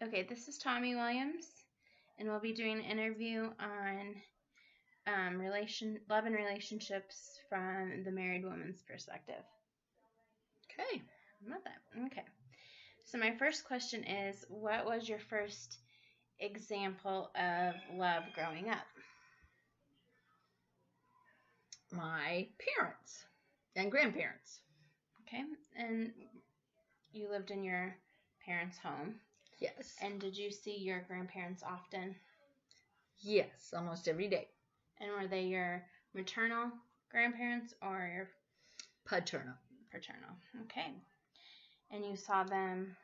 Okay, this is Tommy Williams, and we'll be doing an interview on love and relationships from the married woman's perspective. Okay. I love that. Okay. So my first question is, what was your first example of love growing up? My parents and grandparents. Okay. And you lived in your parents' home. Yes. And did you see your grandparents often? Yes, almost every day. And were they your maternal grandparents or your paternal? Paternal. Okay. And you saw them,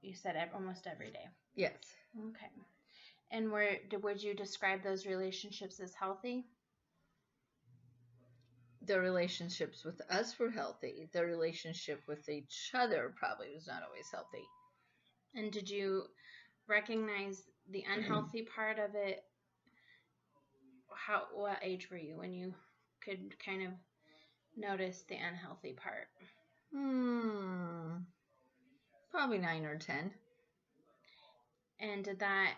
you said almost every day. Yes. Okay. And would you describe those relationships as healthy? The relationships with us were healthy. The relationship with each other probably was not always healthy. And did you recognize the unhealthy part of it? What age were you when you could kind of notice the unhealthy part? Probably 9 or 10. And did that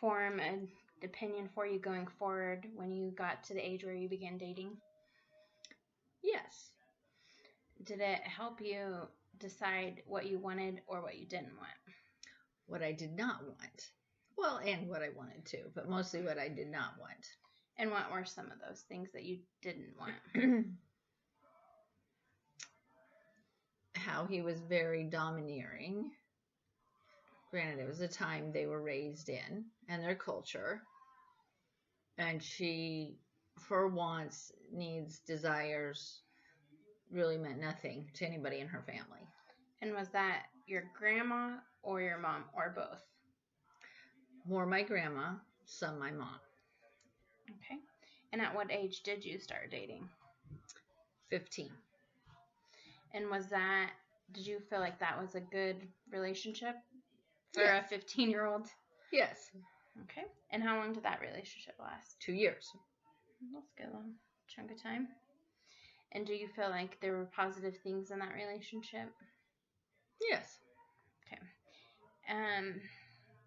form an opinion for you going forward when you got to the age where you began dating? Yes. Did it help you decide what you wanted or what you didn't want? What I did not want. Well, and what I wanted to, but mostly what I did not want. And what were some of those things that you didn't want? How he was very domineering. Granted, it was the time they were raised in and their culture. And she, for wants, needs, desires, really meant nothing to anybody in her family. And was that your grandma or your mom or both? More my grandma, some my mom. Okay. And at what age did you start dating? 15. And did you feel like that was a good relationship for yes. a 15-year-old? Yes. Okay. And how long did that relationship last? 2 years. That's a good long chunk of time. And do you feel like there were positive things in that relationship? Yes. Okay.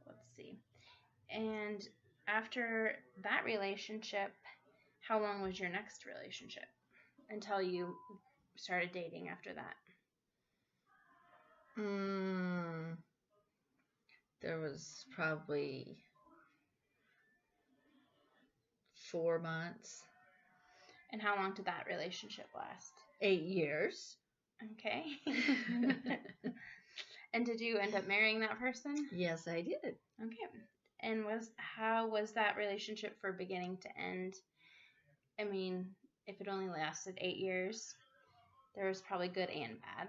Let's see. And after that relationship, how long was your next relationship until you started dating after that? There was probably 4 months. And how long did that relationship last? 8 years. Okay. And did you end up marrying that person? Yes, I did. Okay. And how was that relationship for beginning to end? I mean, if it only lasted 8 years, there was probably good and bad.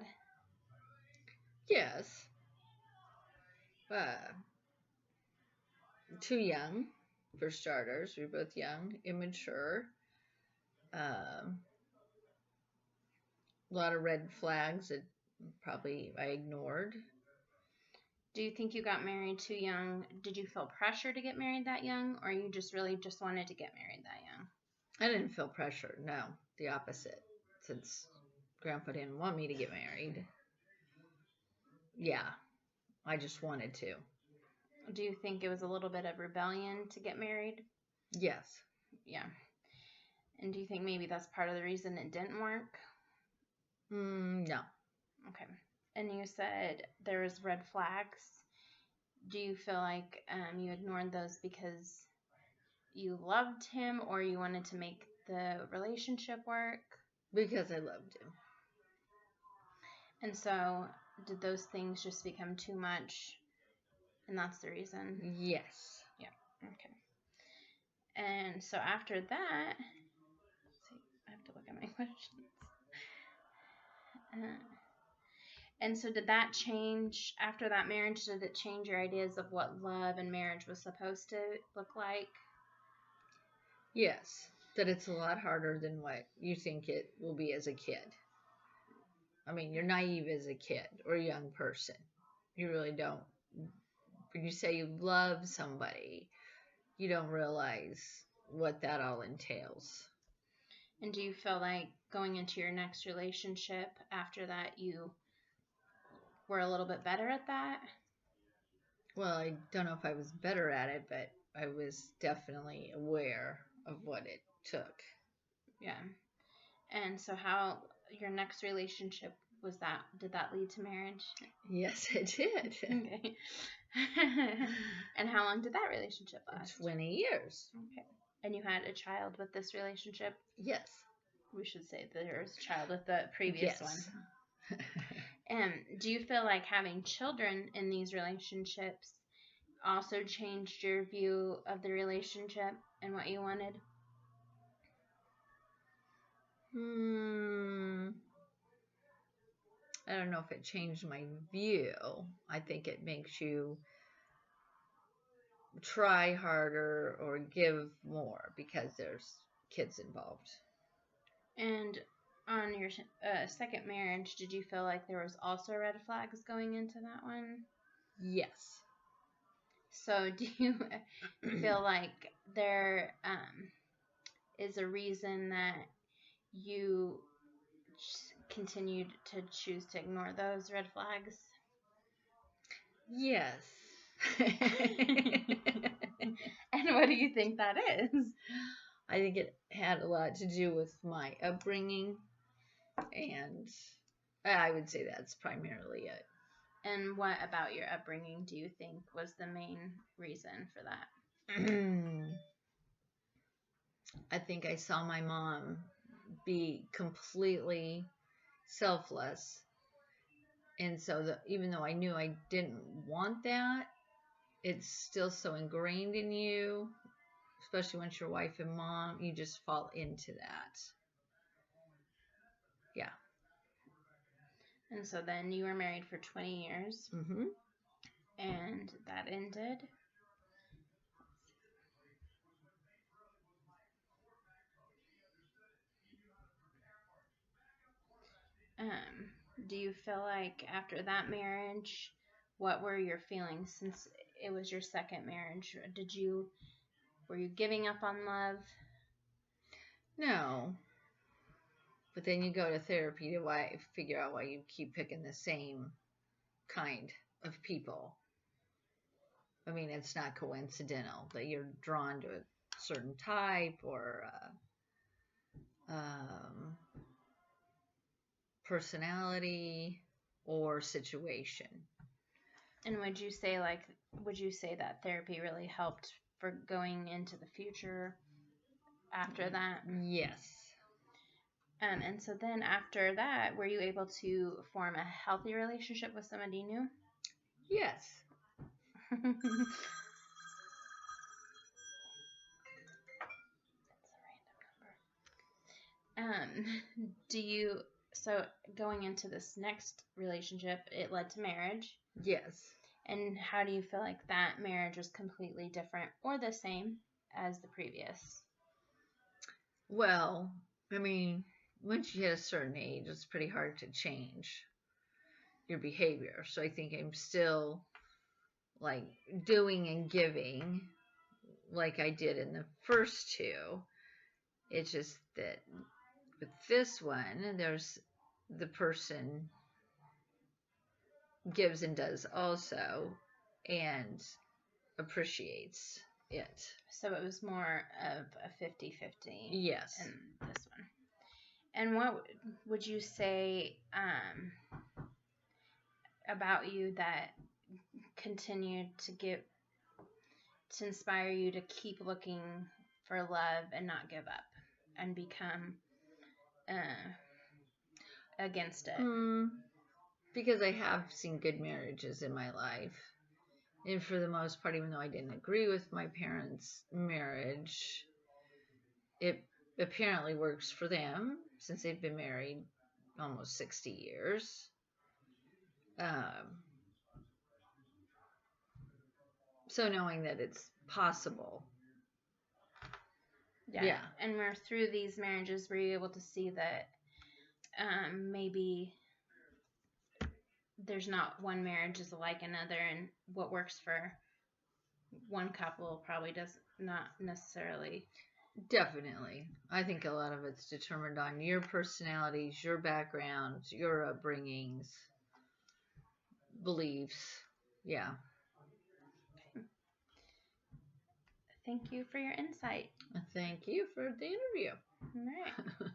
Yes. Too young, for starters. We were both young, immature. A lot of red flags that probably I ignored. Do you think you got married too young? Did you feel pressure to get married that young, or you just really just wanted to get married that young? I didn't feel pressure. No, the opposite. Since Grandpa didn't want me to get married. Yeah, I just wanted to. Do you think it was a little bit of rebellion to get married? Yes. Yeah. And do you think maybe that's part of the reason it didn't work? No. Okay. And you said there was red flags. Do you feel like you ignored those because you loved him or you wanted to make the relationship work? Because I loved him. And so did those things just become too much? And that's the reason? Yes. Yeah. Okay. And so after that, let's see, I have to look at my questions. And so did that change, after that marriage, did it change your ideas of what love and marriage was supposed to look like? Yes. That it's a lot harder than what you think it will be as a kid. I mean, you're naive as a kid or a young person. You really don't. When you say you love somebody, you don't realize what that all entails. And do you feel like going into your next relationship after that, you were a little bit better at that? Well, I don't know if I was better at it, but I was definitely aware of what it took. Yeah. And so how your next relationship was that? Did that lead to marriage? Yes, it did. Okay. And how long did that relationship last? 20 years. Okay. And you had a child with this relationship? Yes. We should say that there was a child with the previous Yes. one. Do you feel like having children in these relationships also changed your view of the relationship and what you wanted? I don't know if it changed my view. I think it makes you try harder or give more because there's kids involved. And on your second marriage, did you feel like there was also red flags going into that one? Yes. So do you feel like there is a reason that you continued to choose to ignore those red flags? Yes. And what do you think that is? I think it had a lot to do with my upbringing, and I would say that's primarily it. And what about your upbringing do you think was the main reason for that? I think I saw my mom be completely selfless. And so even though I knew I didn't want that, it's still so ingrained in you, especially once you're wife and mom, you just fall into that. Yeah. And so then you were married for 20 years. Mm-hmm. And that ended. Do you feel like after that marriage, what were your feelings since it was your second marriage? Were you giving up on love? No. But then you go to therapy to figure out why you keep picking the same kind of people. I mean, it's not coincidental that you're drawn to a certain type or personality or situation. And would you say that therapy really helped for going into the future after that? Yes. And so then after that, were you able to form a healthy relationship with somebody new? Yes. That's a random number. So going into this next relationship, it led to marriage. Yes. And how do you feel like that marriage was completely different or the same as the previous? Well, I mean, once you hit a certain age, it's pretty hard to change your behavior. So I think I'm still like doing and giving like I did in the first two. It's just that with this one, there's the person gives and does also and appreciates it. So it was more of a 50-50. Yes. In this one. And what would you say about you that continued to inspire you to keep looking for love and not give up and become against it? Because I have seen good marriages in my life. And for the most part, even though I didn't agree with my parents' marriage, it apparently works for them since they've been married almost 60 years. So knowing that it's possible. Yeah. And we're through these marriages, were you able to see that maybe there's not one marriage is like another, and what works for one couple probably does not necessarily. Definitely. I think a lot of it's determined on your personalities, your backgrounds, your upbringings, beliefs. Yeah. Thank you for your insight. Thank you for the interview. All right.